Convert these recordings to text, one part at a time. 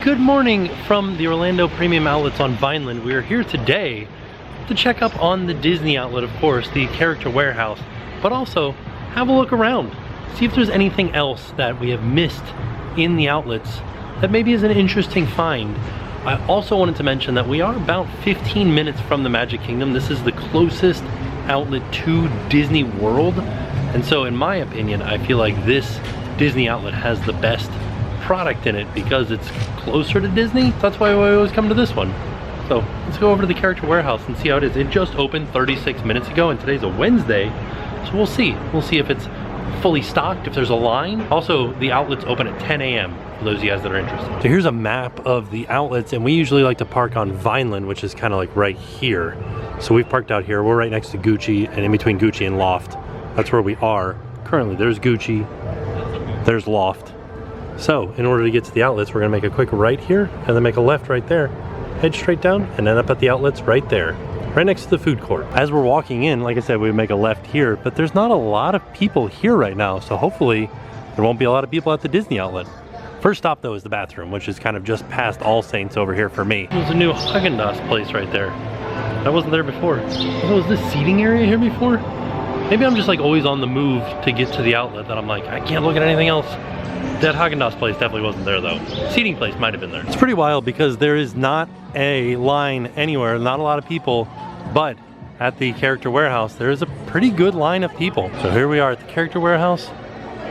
Good morning from the Orlando Premium Outlets on Vineland. We are here today to check up on the Disney outlet, of course, the Character Warehouse, but also have a look around, see if there's anything else that we have missed in the outlets that maybe is an interesting find. I also wanted to mention that we are about 15 minutes from the Magic Kingdom. This is the closest outlet to Disney World, and so in my opinion, I feel like this Disney outlet has the best product in it because it's closer to Disney. That's why I always come to this one. So let's go over to the Character Warehouse and see how it is. It just opened 36 minutes ago and today's a Wednesday, so we'll see. We'll see if it's fully stocked, if there's a line. Also, the outlets open at 10 a.m. for those of you guys that are interested. So here's a map of the outlets, and we usually like to park on Vineland, which is kind of like right here. So we've parked out here. We're right next to Gucci, and in between Gucci and Loft. That's where we are currently. There's Gucci, there's Loft. So in order to get to the outlets, we're gonna make a quick right here and then make a left right there. Head straight down and end up at the outlets right there, right next to the food court. As we're walking in, like I said, we make a left here, but there's not a lot of people here right now. So hopefully there won't be a lot of people at the Disney outlet. First stop though is the bathroom, which is kind of just past All Saints over here for me. There's a new Haagen-Dazs place right there. That wasn't there before. Oh, was this seating area here before? Maybe I'm just like always on the move to get to the outlet that I'm like, I can't look at anything else. That Haagen-Dazs place definitely wasn't there though. Seating place might have been there. It's pretty wild because there is not a line anywhere, not a lot of people, but at the Character Warehouse, there is a pretty good line of people. So here we are at the Character Warehouse,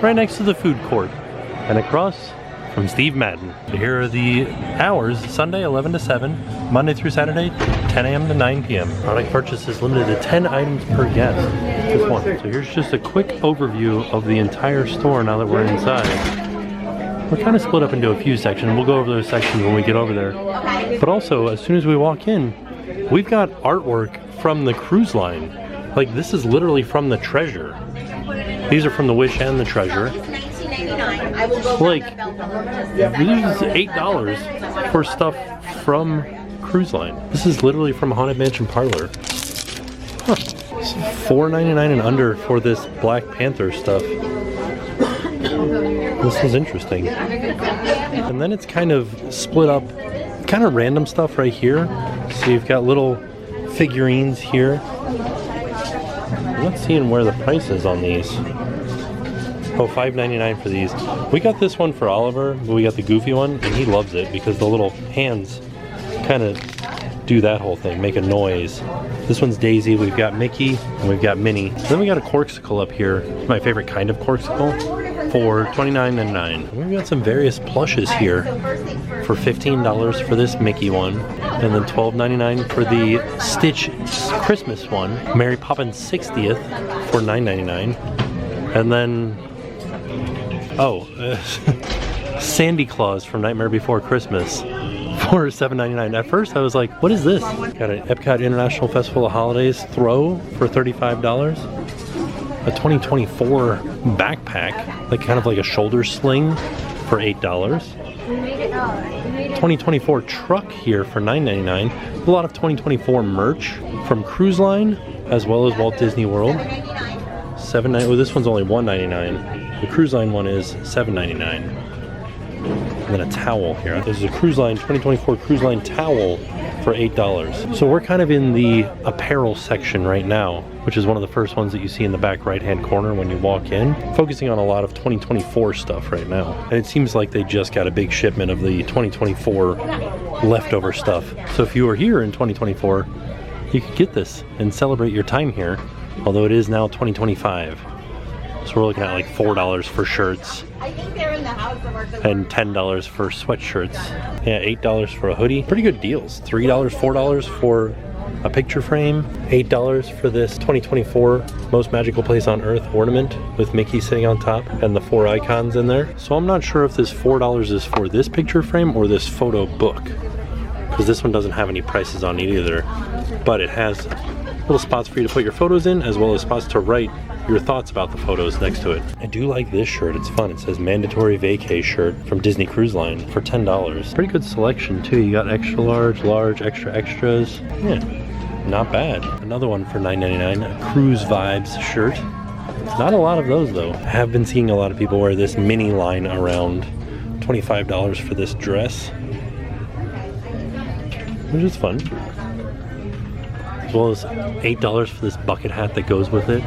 right next to the food court, and across from Steve Madden. Here are the hours: Sunday 11 to 7, Monday through Saturday 10 a.m. to 9 p.m. Product purchase is limited to 10 items per guest, just one. So here's just a quick overview of the entire store now that we're inside. We're kind of split up into a few sections. We'll go over those sections when we get over there. But also, as soon as we walk in, we've got artwork from the cruise line. Like, this is literally from the Treasure. These are from the Wish and the Treasure. Like, this is $8 for stuff from Cruise Line. This is literally from Haunted Mansion Parlor. Huh. It's $4.99 and under for this Black Panther stuff. This is interesting. And then it's kind of split up, kind of random stuff right here. So you've got little figurines here. I'm not seeing where the price is on these. Oh, $5.99 for these. We got this one for Oliver, but we got the Goofy one, and he loves it because the little hands kind of do that whole thing, make a noise. This one's Daisy, we've got Mickey, and we've got Minnie. Then we got a Corksicle up here. It's my favorite kind of Corksicle. For $29.99. We've got some various plushes here for $15 for this Mickey one, and then $12.99 for the Stitch Christmas one, Mary Poppins 60th for $9.99, and then Sandy Claus from Nightmare Before Christmas for $7.99. At first I was like, what is this? Got an Epcot International Festival of Holidays throw for $35. A 2024 backpack, like kind of like a shoulder sling for $8. 2024 truck here for $9.99. A lot of 2024 merch from Cruise Line as well as Walt Disney World. $7.99. Oh, this one's only $1.99. The Cruise Line one is $7.99. And then a towel here. This is a Cruise Line 2024 Cruise Line towel for $8. So we're kind of in the apparel section right now, which is one of the first ones that you see in the back right hand corner when you walk in, focusing on a lot of 2024 stuff right now. And it seems like they just got a big shipment of the 2024 leftover stuff. So if you were here in 2024, you could get this and celebrate your time here, although it is now 2025. So we're looking at like $4 for shirts and $10 for sweatshirts. Yeah, $8 for a hoodie. Pretty good deals. $3, $4 for a picture frame. $8 for this 2024 Most Magical Place on Earth ornament with Mickey sitting on top and the 4 icons in there. So I'm not sure if this $4 is for this picture frame or this photo book, because this one doesn't have any prices on it either. But it has little spots for you to put your photos in, as well as spots to write your thoughts about the photos next to it. I do like this shirt, it's fun. It says Mandatory Vacay shirt from Disney Cruise Line for $10. Pretty good selection too. You got extra large, large, extra extras. Yeah, not bad. Another one for $9.99, a Cruise Vibes shirt. Not a lot of those though. I have been seeing a lot of people wear this mini line around. $25 for this dress. which is fun. As well as $8 for this bucket hat that goes with it.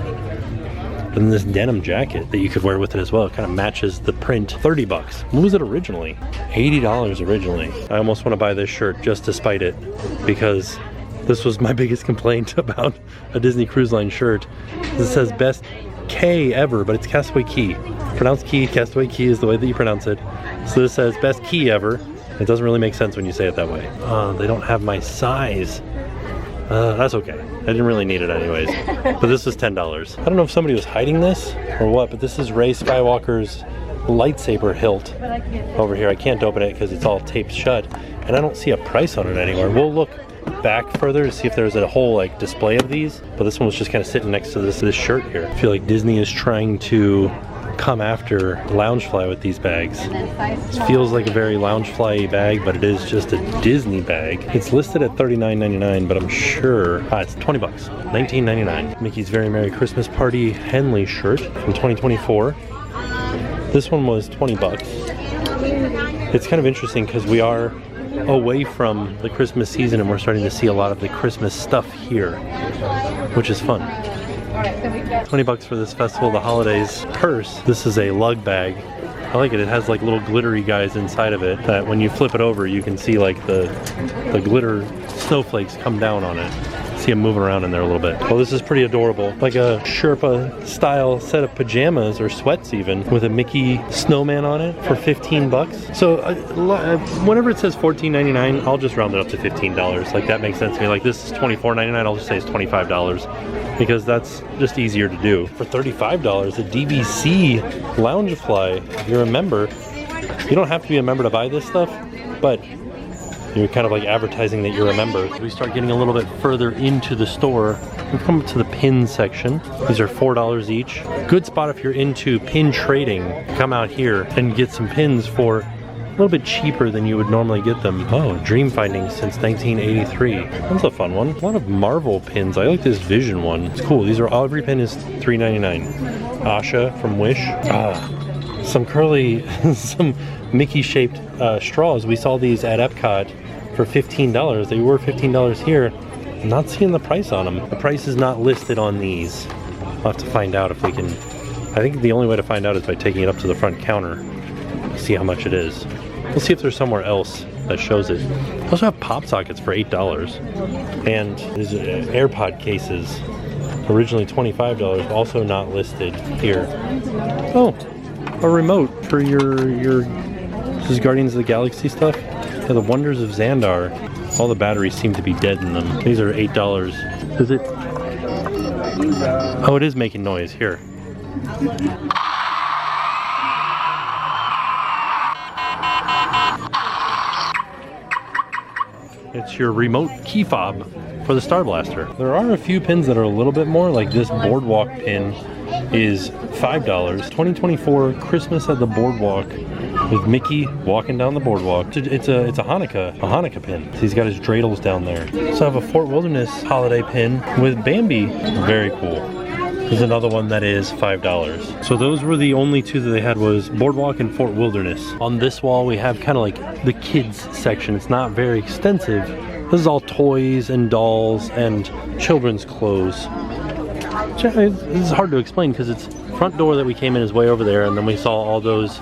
And this denim jacket that you could wear with it as well. It kind of matches the print. 30 bucks. What was it originally? $80 originally. I almost want to buy this shirt just to spite it, because this was my biggest complaint about a Disney Cruise Line shirt. It says best K ever, but it's Castaway Key. Pronounced Key, Castaway Key is the way that you pronounce it. So this says best key ever. It doesn't really make sense when you say it that way. They don't have my size. That's okay. I didn't really need it anyways. But this was $10. I don't know if somebody was hiding this or what, but this is Rey Skywalker's lightsaber hilt over here. I can't open it because it's all taped shut, and I don't see a price on it anywhere. We'll look back further to see if there's a whole like display of these, but this one was just kind of sitting next to this shirt here. I feel like Disney is trying to come after Loungefly with these bags. It feels like a very Loungefly bag, but it is just a Disney bag. It's listed at $39.99, but I'm sure it's 20 bucks, $19.99. Mickey's Very Merry Christmas Party Henley shirt from 2024. This one was 20 bucks. It's kind of interesting because we are away from the Christmas season and we're starting to see a lot of the Christmas stuff here, which is fun. 20 bucks for this Festival of the Holidays purse. This is a lug bag. I like it. It has like little glittery guys inside of it that when you flip it over, you can see like the glitter snowflakes come down on it. See them moving around in there a little bit. Well, this is pretty adorable. Like a Sherpa style set of pajamas or sweats even, with a Mickey snowman on it for 15 bucks. So whenever it says $14.99, I'll just round it up to $15. Like that makes sense to me. Like this is $24.99, I'll just say it's $25 because that's just easier to do. For $35, a DVC Loungefly. If you're a member, you don't have to be a member to buy this stuff, but you're kind of like advertising that you're a member. We start getting a little bit further into the store. We come up to the pin section. These are $4 each. Good spot if you're into pin trading. Come out here and get some pins for a little bit cheaper than you would normally get them. Oh, Dream Finding since 1983. That's a fun one. A lot of Marvel pins. I like this Vision one. It's cool. These are every pin is $3.99. Asha from Wish. Some curly, some Mickey-shaped straws. We saw these at Epcot for $15. They were $15 here. I'm not seeing the price on them. The price is not listed on these. We'll have to find out if we can. I think the only way to find out is by taking it up to the front counter. See how much it is. We'll see if there's somewhere else that shows it. We also have pop sockets for $8. And these AirPod cases, originally $25, also not listed here. Oh, a remote for your this is Guardians of the Galaxy stuff. Yeah, the Wonders of Xandar. All the batteries seem to be dead in them. These are $8. Is it? Oh, it is making noise. Here. It's your remote key fob for the Star Blaster. There are a few pins that are a little bit more, like this Boardwalk pin is $5. 2024 Christmas at the Boardwalk with Mickey walking down the boardwalk. It's a Hanukkah pin. So he's got his dreidels down there. So I have a Fort Wilderness holiday pin with Bambi. Very cool. There's another one that is $5. So those were the only two that they had, was Boardwalk and Fort Wilderness. On this wall we have kind of like the kids section. It's not very extensive. This is all toys and dolls and children's clothes. This is hard to explain because it's front door that we came in is way over there, and then we saw all those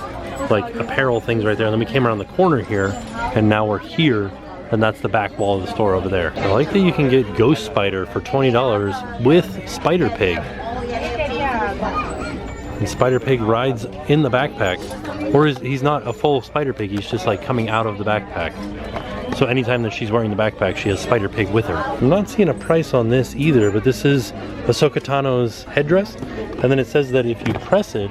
like apparel things right there, and then we came around the corner here and now we're here, and that's the back wall of the store over there. I like that you can get Ghost Spider for $20 with Spider Pig. And Spider Pig rides in the backpack, or he's not a full Spider Pig, he's just like coming out of the backpack. So anytime that she's wearing the backpack, she has Spider Pig with her. I'm not seeing a price on this either, but this is Ahsoka Tano's headdress. And then it says that if you press it,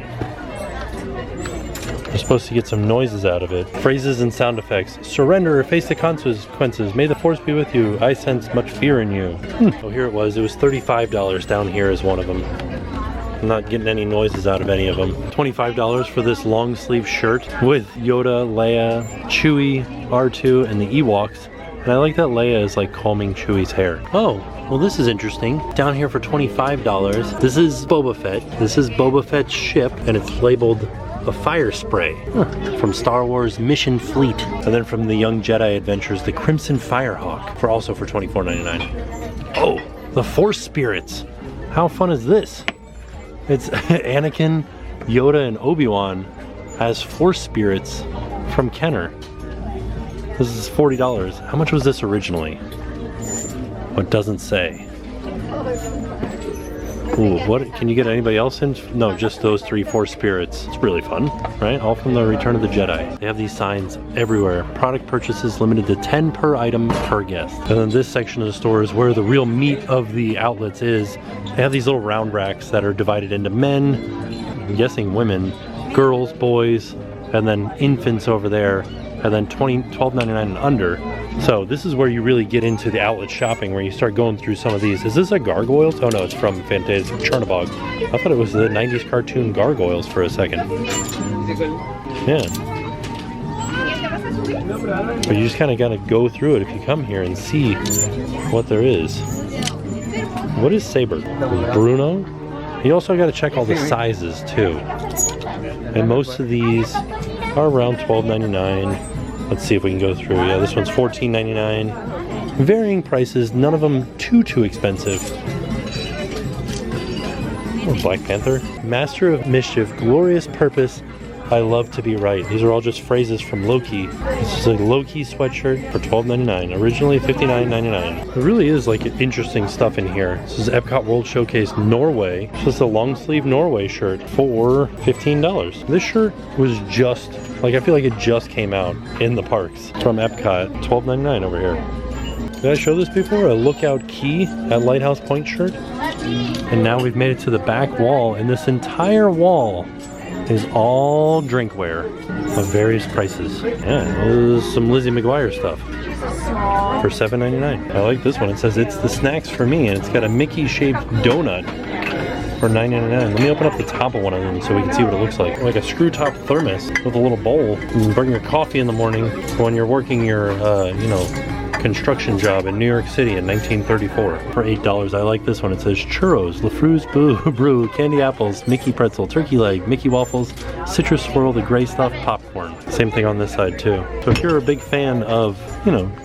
you're supposed to get some noises out of it. Phrases and sound effects. Surrender or face the consequences. May the force be with you. I sense much fear in you. Oh, here it was. It was $35 down here is one of them. I'm not getting any noises out of any of them. $25 for this long sleeve shirt with Yoda, Leia, Chewie, R2, and the Ewoks. And I like that Leia is like combing Chewie's hair. Oh, well this is interesting. Down here for $25, this is Boba Fett. This is Boba Fett's ship, and it's labeled a fire spray. From Star Wars Mission Fleet. And then from the Young Jedi Adventures, the Crimson Firehawk, also for $24.99. Oh, the Force Spirits. How fun is this? It's Anakin, Yoda, and Obi-Wan as Force Spirits from Kenner. This is $40. How much was this originally? What doesn't say. Ooh, what? Can you get anybody else in? No, just those 3 Force Spirits. It's really fun, right? All from the Return of the Jedi. They have these signs everywhere. Product purchases limited to 10 per item per guest. And then this section of the store is where the real meat of the outlets is. They have these little round racks that are divided into men, I'm guessing women, girls, boys, and then infants over there, and then $12.99 and under. So this is where you really get into the outlet shopping, where you start going through some of these. Is this a Gargoyles? Oh no, it's from Fantastic Chernabog. I thought it was the 90s cartoon Gargoyles for a second. Yeah. But you just kind of got to go through it if you come here and see what there is. What is Saber? Bruno? You also got to check all the sizes too. And most of these are around $12.99. Let's see if we can go through. Yeah, this one's $14.99. Varying prices, none of them too expensive. Oh, Black Panther. Master of Mischief, Glorious Purpose, I Love to Be Right. These are all just phrases from Loki. This is a Loki sweatshirt for $12.99. Originally $59.99. There really is like interesting stuff in here. This is Epcot World Showcase Norway. This is a long sleeve Norway shirt for $15. This shirt was just, like, I feel like it just came out in the parks. It's from Epcot, $12.99 over here. Did I show this before? A Lookout Key at Lighthouse Point shirt. And now we've made it to the back wall, and this entire wall is all drinkware of various prices. Yeah, this is some Lizzie McGuire stuff for $7.99. I like this one. It says it's the snacks for me, and it's got a Mickey-shaped donut for $9.99. Let me open up the top of one of them so we can see what it looks like. Like a screw-top thermos with a little bowl. You can bring your coffee in the morning when you're working your, construction job in New York City in 1934 for $8. I like this one. It says churros, LaFru's brew, candy apples, Mickey pretzel, turkey leg, Mickey waffles, citrus swirl, the gray stuff, popcorn. Same thing on this side too. So if you're a big fan of,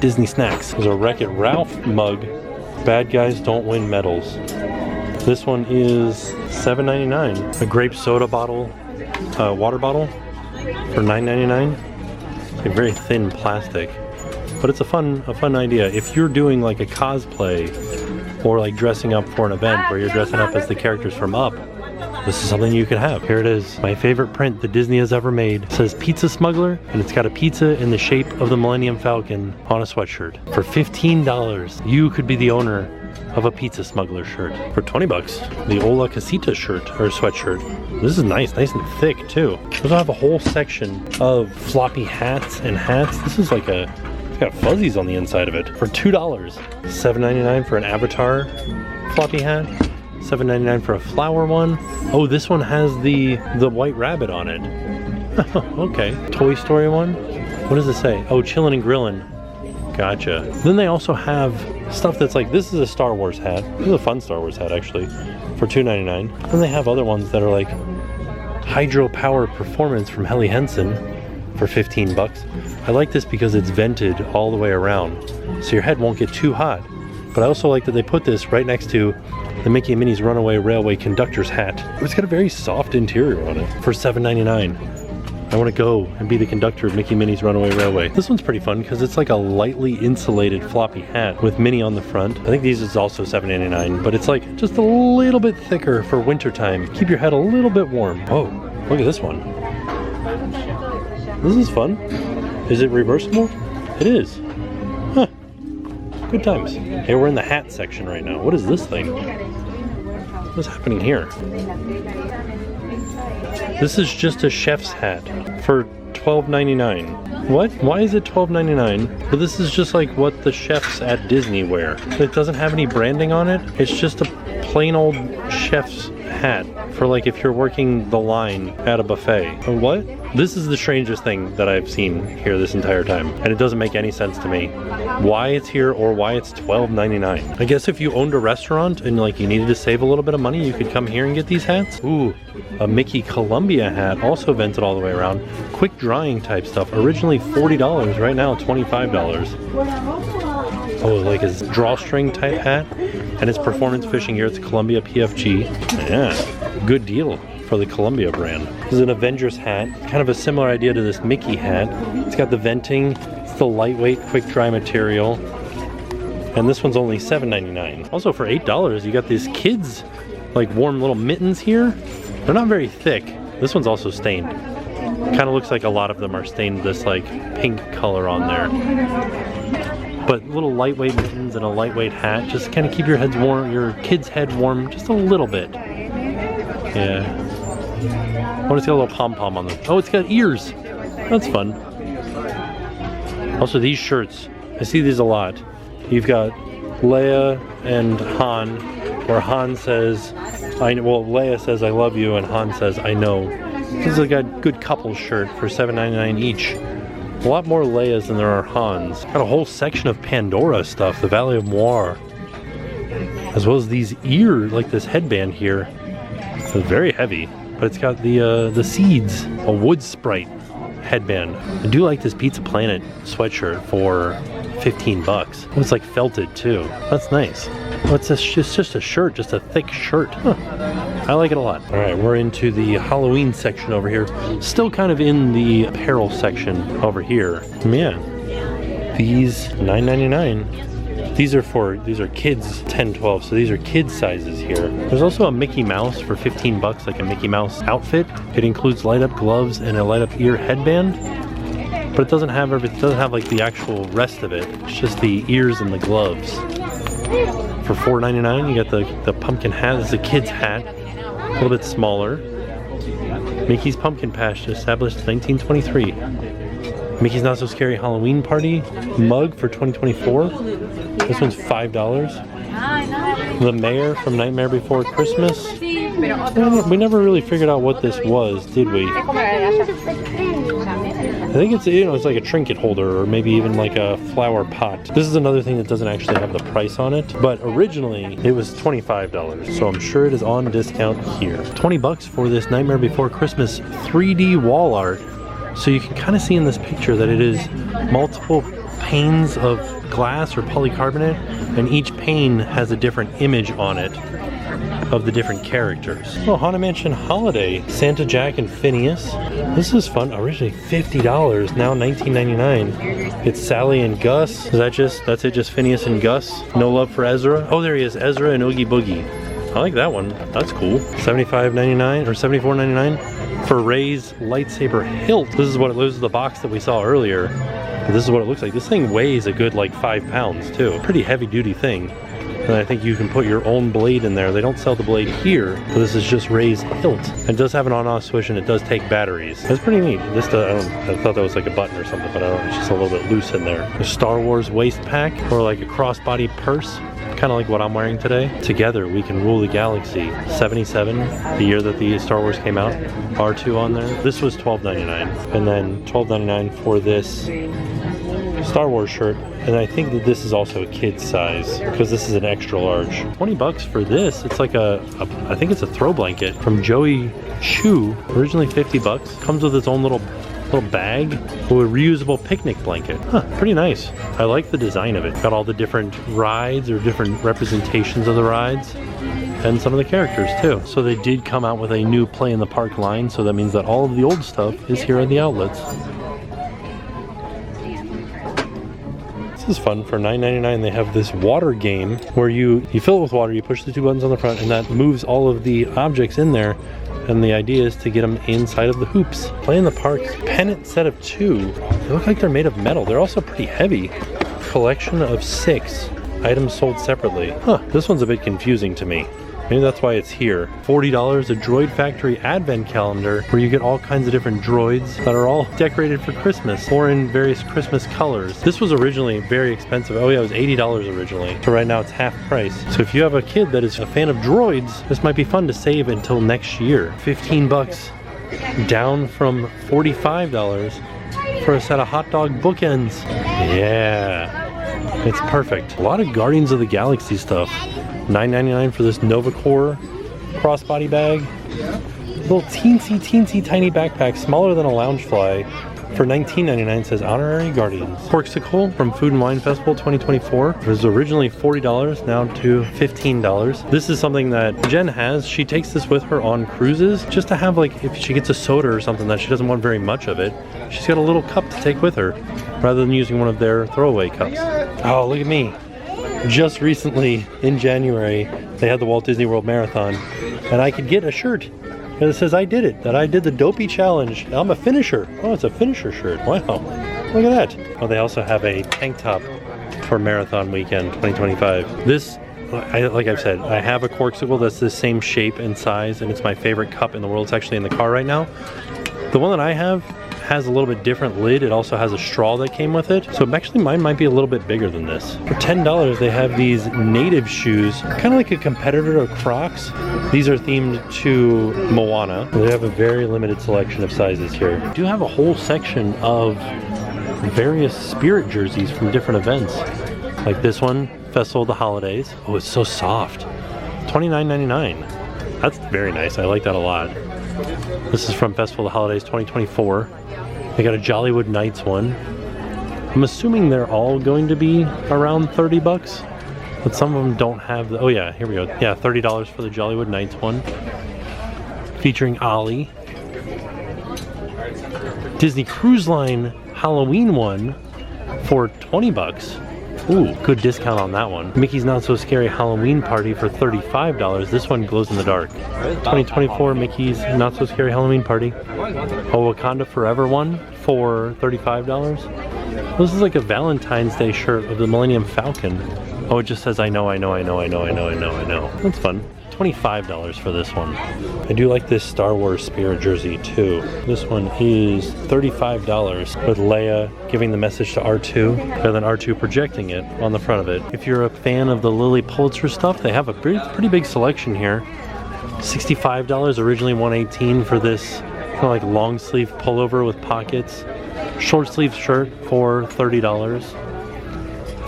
Disney snacks, there's a Wreck-It Ralph mug. Bad guys don't win medals. This one is $7.99. A grape soda bottle, water bottle for $9.99. It's like very thin plastic. But it's a fun idea. If you're doing like a cosplay or like dressing up for an event where you're dressing up as the characters from Up, this is something you could have. Here it is. My favorite print that Disney has ever made. It says Pizza Smuggler, and it's got a pizza in the shape of the Millennium Falcon on a sweatshirt. For $15, you could be the owner of a Pizza Smuggler shirt. For $20, the Ola Casita shirt or sweatshirt. This is nice and thick too. They also have a whole section of floppy hats and hats. This is like it's got fuzzies on the inside of it for $2. $7.99 for an Avatar floppy hat. $7.99 for a flower one. Oh, this one has the white rabbit on it. Okay. Toy Story one. What does it say? Oh, chillin' and grillin'. Gotcha. Then they also have stuff that's like, this is a Star Wars hat. This is a fun Star Wars hat actually for $2.99. Then they have other ones that are like hydropower performance from Helly Hansen for $15. I like this because it's vented all the way around, so your head won't get too hot. But I also like that they put this right next to the Mickey and Minnie's Runaway Railway conductor's hat. It's got a very soft interior on it for $7.99. I want to go and be the conductor of Mickey and Minnie's Runaway Railway. This one's pretty fun because it's like a lightly insulated floppy hat with Minnie on the front. I think these is also $7.99, but it's like just a little bit thicker for wintertime. Keep your head a little bit warm. Oh, look at this one. This is fun. Is it reversible? It is. Huh. Good times. Hey, we're in the hat section right now. What is this thing? What's happening here? This is just a chef's hat for $12.99. What? Why is it $12.99? Well, this is just like what the chefs at Disney wear. It doesn't have any branding on it. It's just a plain old chef's hat for like if you're working the line at a buffet. What? This is the strangest thing that I've seen here this entire time, and it doesn't make any sense to me why it's here or why it's $12.99. I guess if you owned a restaurant and like you needed to save a little bit of money, you could come here and get these hats. Ooh, a Mickey Columbia hat, also vented all the way around. Quick drying type stuff, originally $40, right now $25. Oh, like a drawstring type hat, and it's performance fishing here. It's Columbia PFG. Yeah, good deal for the Columbia brand. This is an Avengers hat, kind of a similar idea to this Mickey hat. It's got the venting, it's the lightweight quick dry material, and this one's only $7.99. Also for $8, you got these kids like warm little mittens here. They're not very thick. This one's also stained. Kind of looks like a lot of them are stained this like pink color on there. But little lightweight mittens and a lightweight hat, just kind of keep your heads warm, your kid's head warm just a little bit. Yeah. Oh, it's got a little pom-pom on them. Oh, it's got ears. That's fun. Also, these shirts, I see these a lot. You've got Leia and Han, where Han says, Leia says, I love you, and Han says, I know. This is like a good couple shirt for $7.99 each. A lot more Leias than there are Hans. Got a whole section of Pandora stuff, the Valley of Moir. As well as these like this headband here. It's very heavy, but it's got the seeds, a wood sprite headband. I do like this Pizza Planet sweatshirt for 15 bucks. It's like felted too. That's nice. Oh, it's just a shirt, just a thick shirt. Huh. I like it a lot. All right, we're into the Halloween section over here. Still kind of in the apparel section over here. Yeah, these $9.99. These are kids 10, 12, so these are kids sizes here. There's also a Mickey Mouse for 15 bucks, like a Mickey Mouse outfit. It includes light up gloves and a light up ear headband, but it doesn't have like the actual rest of it. It's just the ears and the gloves. For $4.99, you got the pumpkin hat. This is a kid's hat, a little bit smaller. Mickey's Pumpkin Patch, established 1923. Mickey's Not So Scary Halloween Party mug for 2024. This one's $5. The Mayor from Nightmare Before Christmas. We never really figured out what this was, did we? I think it's, it's like a trinket holder or maybe even like a flower pot. This is another thing that doesn't actually have the price on it, but originally it was $25, so I'm sure it is on discount here. 20 bucks for this Nightmare Before Christmas 3D wall art. So you can kind of see in this picture that it is multiple panes of glass or polycarbonate, and each pane has a different image on it of the different characters. Oh, Haunted Mansion Holiday, Santa, Jack, and Phineas. This is fun. Originally $50, now $19.99. It's Sally and Gus. That's it, just Phineas and Gus? No love for Ezra? Oh, there he is, Ezra and Oogie Boogie. I like that one. That's cool. $75.99 or $74.99 for Ray's lightsaber hilt. This is the box that we saw earlier. This is what it looks like. This thing weighs a good like 5 pounds too. Pretty heavy duty thing. And I think you can put your own blade in there. They don't sell the blade here, but this is just Ray's hilt. It does have an on-off switch and it does take batteries. That's pretty neat. I thought that was like a button or something, but I don't know. It's just a little bit loose in there. A Star Wars waist pack or like a crossbody purse. Kind of like what I'm wearing today. Together we can rule the galaxy. 77, the year that the Star Wars came out. R2 on there. This was $12.99, and then $12.99 for this Star Wars shirt, and I think that this is also a kid's size because this is an extra large. 20 bucks for this. It's like I think it's a throw blanket from Joey Chu. Originally 50 bucks. Comes with its own little bag with a reusable picnic blanket. Huh, pretty nice. I like the design of it. Got all the different rides or different representations of the rides and some of the characters too. So they did come out with a new Play in the Park line, so that means that all of the old stuff is here at the outlets. This is fun. For $9.99 they have this water game where you fill it with water, you push the 2 buttons on the front, and that moves all of the objects in there, and the idea is to get them inside of the hoops. Play in the Park pennant set of 2. They look like they're made of metal. They're also pretty heavy. Collection of 6. Items sold separately. Huh, this one's a bit confusing to me. Maybe that's why it's here. $40, a Droid Factory Advent Calendar, where you get all kinds of different droids that are all decorated for Christmas or in various Christmas colors. This was originally very expensive. Oh yeah, it was $80 originally. So right now it's half price. So if you have a kid that is a fan of droids, this might be fun to save until next year. 15 bucks down from $45 for a set of hot dog bookends. Yeah. It's perfect. A lot of Guardians of the Galaxy stuff. $9.99 for this Novacore crossbody bag. Little teensy tiny backpack, smaller than a Loungefly. For $19.99 says Honorary Guardians. Corksicle from Food and Wine Festival 2024. It was originally $40, now to $15. This is something that Jen has. She takes this with her on cruises just to have, like, if she gets a soda or something that she doesn't want very much of it, she's got a little cup to take with her rather than using one of their throwaway cups. Oh, look at me. Just recently in January, they had the Walt Disney World Marathon and I could get a shirt. And it says I did it, that I did the Dopey Challenge. I'm a finisher. Oh, it's a finisher shirt. Wow, look at that. Oh, they also have a tank top for Marathon Weekend 2025. This, like I've said, I have a Corksicle that's the same shape and size, and it's my favorite cup in the world. It's actually in the car right now. The one that I have has a little bit different lid. It also has a straw that came with it. So actually mine might be a little bit bigger than this. For $10, they have these native shoes, kind of like a competitor of Crocs. These are themed to Moana. They have a very limited selection of sizes here. They do have a whole section of various Spirit jerseys from different events. Like this one, Festival of the Holidays. Oh, it's so soft. $29.99. That's very nice. I like that a lot. This is from Festival of the Holidays 2024. They got a Jollywood Nights one. I'm assuming they're all going to be around 30 bucks, but some of them don't have the, oh yeah, here we go. Yeah, $30 for the Jollywood Nights one. Featuring Ollie. Disney Cruise Line Halloween one for 20 bucks. Ooh, good discount on that one. Mickey's Not So Scary Halloween Party for $35. This one glows in the dark. 2024 Mickey's Not So Scary Halloween Party. Oh, Wakanda Forever one for $35. This is like a Valentine's Day shirt of the Millennium Falcon. Oh, it just says I know. That's fun. $25 for this one. I do like this Star Wars Spirit jersey too. This one is $35 with Leia giving the message to R2 and then R2 projecting it on the front of it. If you're a fan of the Lily Pulitzer stuff, they have a pretty big selection here. $65, originally $118 for this kind of like long sleeve pullover with pockets. Short sleeve shirt for $30.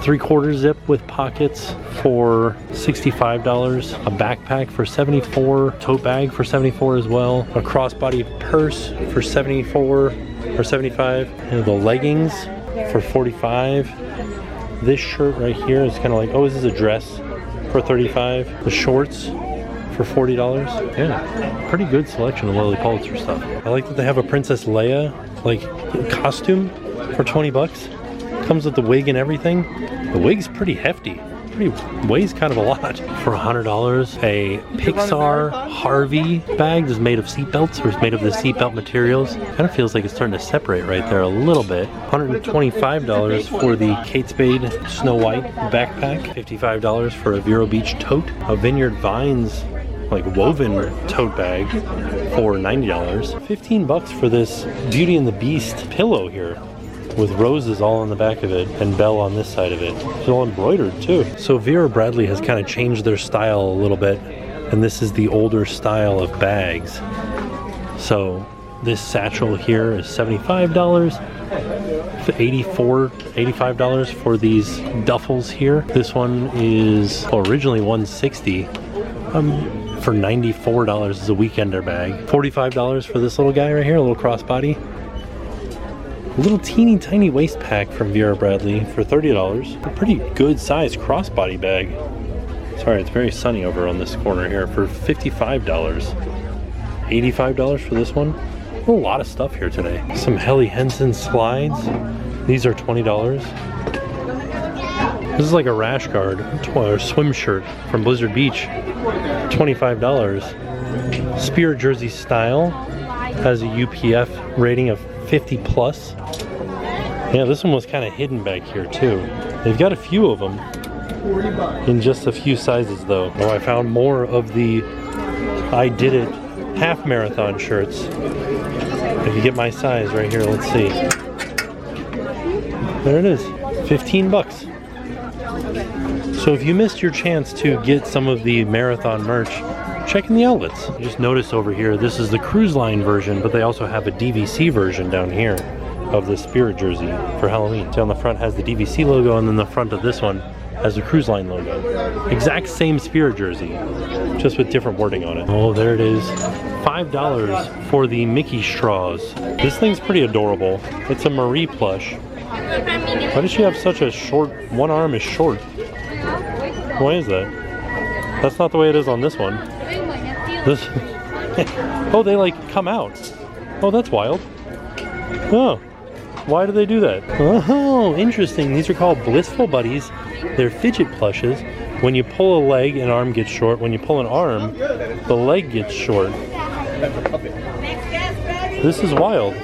3/4 zip with pockets for $65. A backpack for $74. Tote bag for $74 as well. A crossbody purse for $74 or $75. And the leggings for $45. This shirt right here is kind of like, oh, this is a dress for $35. The shorts for $40. Yeah, pretty good selection of Lily Pulitzer stuff. I like that they have a Princess Leia like costume for 20 bucks. Comes with the wig and everything. The wig's pretty hefty. Weighs kind of a lot. For $100, a Pixar Harvey bag is made of seatbelts, or is made of the seatbelt materials. Kind of feels like it's starting to separate right there a little bit. $125 for the Kate Spade Snow White backpack. $55 for a Vero Beach tote. A Vineyard Vines like woven tote bag for $90. 15 bucks for this Beauty and the Beast pillow here, with roses all on the back of it and Belle on this side of it. It's all embroidered too. So Vera Bradley has kind of changed their style a little bit, and this is the older style of bags. So this satchel here is $75. $85 for these duffels here. This one is originally $160. For $94 is a weekender bag. $45 for this little guy right here, a little crossbody. A little teeny tiny waist pack from Vera Bradley for $30. A pretty good sized crossbody bag. Sorry, it's very sunny over on this corner here. For $55. $85 for this one. A lot of stuff here today. Some Helly Hansen slides. These are $20. This is like a rash guard or swim shirt from Blizzard Beach. $25. Spirit jersey style. Has a UPF rating of 50 plus. Yeah, this one was kind of hidden back here too. They've got a few of them. in just a few sizes though. Oh, I found more of the I Did It half marathon shirts. If you get my size right here, let's see. There it is, 15 bucks. So if you missed your chance to get some of the marathon merch, check in the outlets. Just notice over here, this is the cruise line version, but they also have a DVC version down here of the Spirit jersey for Halloween. So on the front has the DVC logo, and then the front of this one has the cruise line logo. Exact same Spirit jersey, just with different wording on it. Oh, there it is. $5 for the Mickey straws. This thing's pretty adorable. It's a Marie plush. Why does she have such a short, one arm is short? Why is that? That's not the way it is on this one. This, oh, they like come out. Oh, that's wild. Oh, why do they do that? Oh, interesting. These are called Blissful Buddies. They're fidget plushes. When you pull a leg, an arm gets short. When you pull an arm, the leg gets short. This is wild.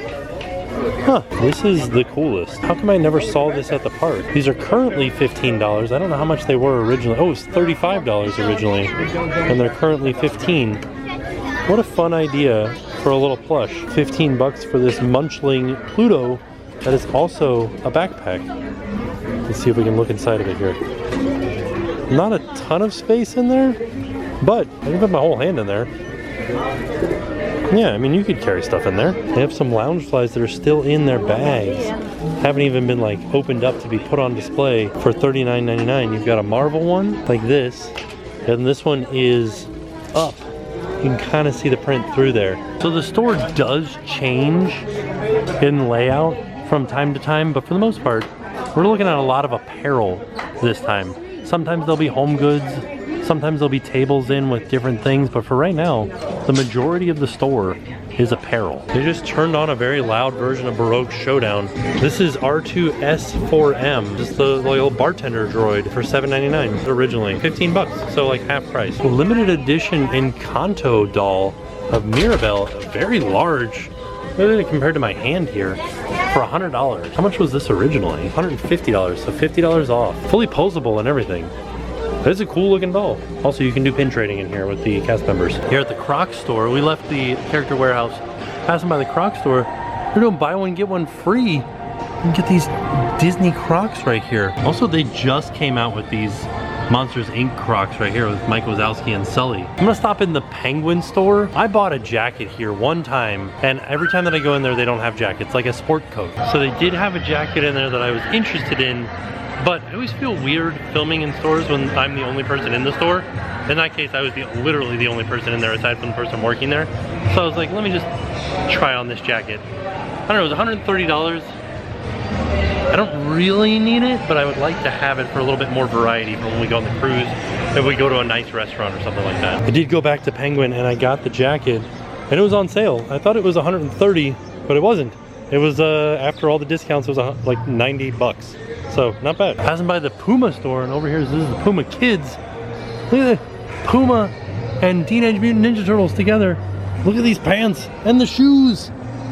Huh, this is the coolest. How come I never saw this at the park? These are currently $15. I don't know how much they were originally. Oh, it's $35 originally, and they're currently $15. What a fun idea for a little plush. 15 bucks for this munchling Pluto that is also a backpack. Let's see if we can look inside of it here. Not a ton of space in there, but I can put my whole hand in there. Yeah, I mean, you could carry stuff in there. They have some Loungeflies that are still in their bags. Haven't even been like opened up to be put on display for $39.99. You've got a Marvel one like this, and this one is up. You can kind of see the print through there. So the store does change in layout from time to time, but for the most part, we're looking at a lot of apparel this time. Sometimes there'll be home goods, sometimes there'll be tables in with different things, but for right now, the majority of the store is apparel. They just turned on a very loud version of Baroque Showdown. This is R2S4M, just the little bartender droid for $7.99 originally. 15 bucks, so like half price. A limited edition Encanto doll of Mirabelle, very large, compared to my hand here, for $100. How much was this originally? $150, so $50 off. Fully posable and everything. It's a cool looking doll. Also, you can do pin trading in here with the cast members. Here at the Crocs store, we left the character warehouse, passing by the Crocs store. We're doing buy one, get one free. You can get these Disney Crocs right here. Also, they just came out with these Monsters Inc. Crocs right here with Mike Wazowski and Sully. I'm gonna stop in the Penguin store. I bought a jacket here one time, and every time that I go in there, they don't have jackets, like a sport coat. So they did have a jacket in there that I was interested in, but I always feel weird filming in stores when I'm the only person in the store. In that case, I was literally the only person in there aside from the person working there. So I was like, let me just try on this jacket. I don't know, it was $130. I don't really need it, but I would like to have it for a little bit more variety for when we go on the cruise, if we go to a nice restaurant or something like that. I did go back to Penguin and I got the jacket, and it was on sale. I thought it was $130, but it wasn't. It was, after all the discounts, it was like 90 bucks. So, not bad. Passing by the Puma store, and over here, this is the Puma Kids. Look at that, Puma and Teenage Mutant Ninja Turtles together. Look at these pants and the shoes.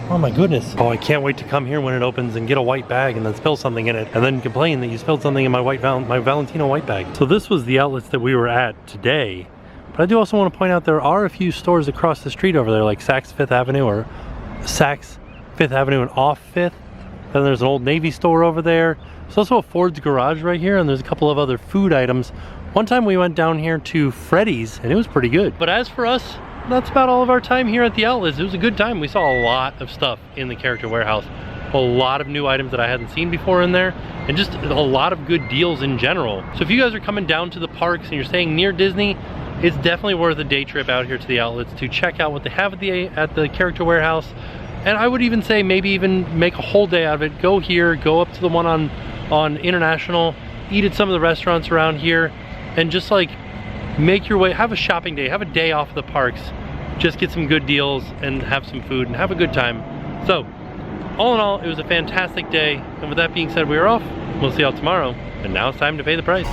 Oh my goodness. Oh, I can't wait to come here when it opens and get a white bag and then spill something in it and then complain that you spilled something in my Valentino white bag. So this was the outlets that we were at today. But I do also want to point out there are a few stores across the street over there, like Saks Fifth Avenue or Saks Fifth Avenue and off Fifth. Then there's an Old Navy store over there. There's also a Ford's Garage right here, and there's a couple of other food items. One time we went down here to Freddy's and it was pretty good. But as for us, that's about all of our time here at the outlets. It was a good time. We saw a lot of stuff in the character warehouse. A lot of new items that I hadn't seen before in there, and just a lot of good deals in general. So if you guys are coming down to the parks and you're staying near Disney, it's definitely worth a day trip out here to the outlets to check out what they have at the character warehouse. And I would even say maybe even make a whole day out of it. Go here, go up to the one on International, eat at some of the restaurants around here, and just like make your way, have a shopping day, have a day off of the parks, just get some good deals and have some food and have a good time. So all in all, it was a fantastic day. And with that being said, we are off. We'll see y'all tomorrow. And now it's time to pay the price.